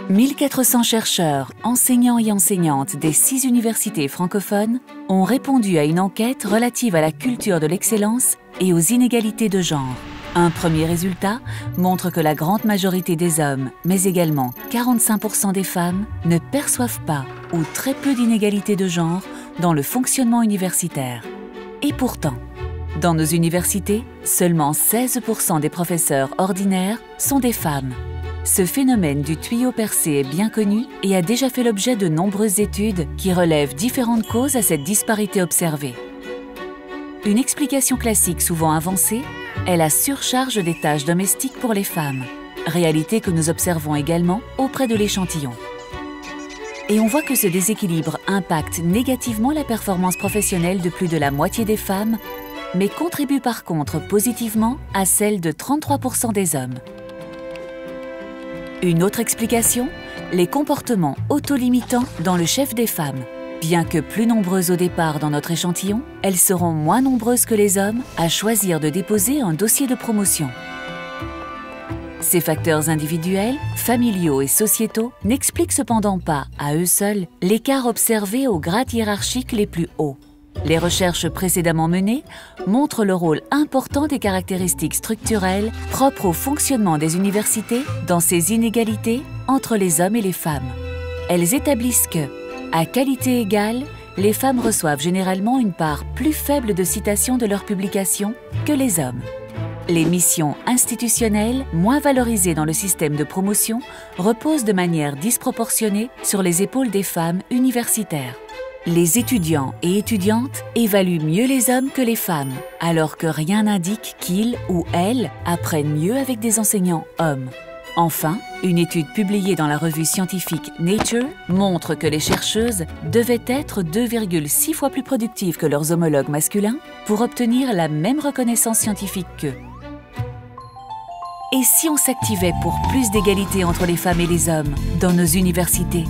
1400 chercheurs, enseignants et enseignantes des 6 universités francophones ont répondu à une enquête relative à la culture de l'excellence et aux inégalités de genre. Un premier résultat montre que la grande majorité des hommes, mais également 45% des femmes, ne perçoivent pas ou très peu d'inégalités de genre dans le fonctionnement universitaire. Et pourtant, dans nos universités, seulement 16% des professeurs ordinaires sont des femmes. Ce phénomène du tuyau percé est bien connu et a déjà fait l'objet de nombreuses études qui relèvent différentes causes à cette disparité observée. Une explication classique souvent avancée est la surcharge des tâches domestiques pour les femmes, réalité que nous observons également auprès de l'échantillon. Et on voit que ce déséquilibre impacte négativement la performance professionnelle de plus de la moitié des femmes, mais contribue par contre positivement à celle de 33% des hommes. Une autre explication, les comportements autolimitants dans le chef des femmes. Bien que plus nombreuses au départ dans notre échantillon, elles seront moins nombreuses que les hommes à choisir de déposer un dossier de promotion. Ces facteurs individuels, familiaux et sociétaux n'expliquent cependant pas, à eux seuls, l'écart observé aux grades hiérarchiques les plus hauts. Les recherches précédemment menées montrent le rôle important des caractéristiques structurelles propres au fonctionnement des universités dans ces inégalités entre les hommes et les femmes. Elles établissent que, à qualité égale, les femmes reçoivent généralement une part plus faible de citations de leurs publications que les hommes. Les missions institutionnelles, moins valorisées dans le système de promotion, reposent de manière disproportionnée sur les épaules des femmes universitaires. Les étudiants et étudiantes évaluent mieux les hommes que les femmes, alors que rien n'indique qu'ils ou elles apprennent mieux avec des enseignants hommes. Enfin, une étude publiée dans la revue scientifique Nature montre que les chercheuses devaient être 2,6 fois plus productives que leurs homologues masculins pour obtenir la même reconnaissance scientifique qu'eux. Et si on s'activait pour plus d'égalité entre les femmes et les hommes dans nos universités ?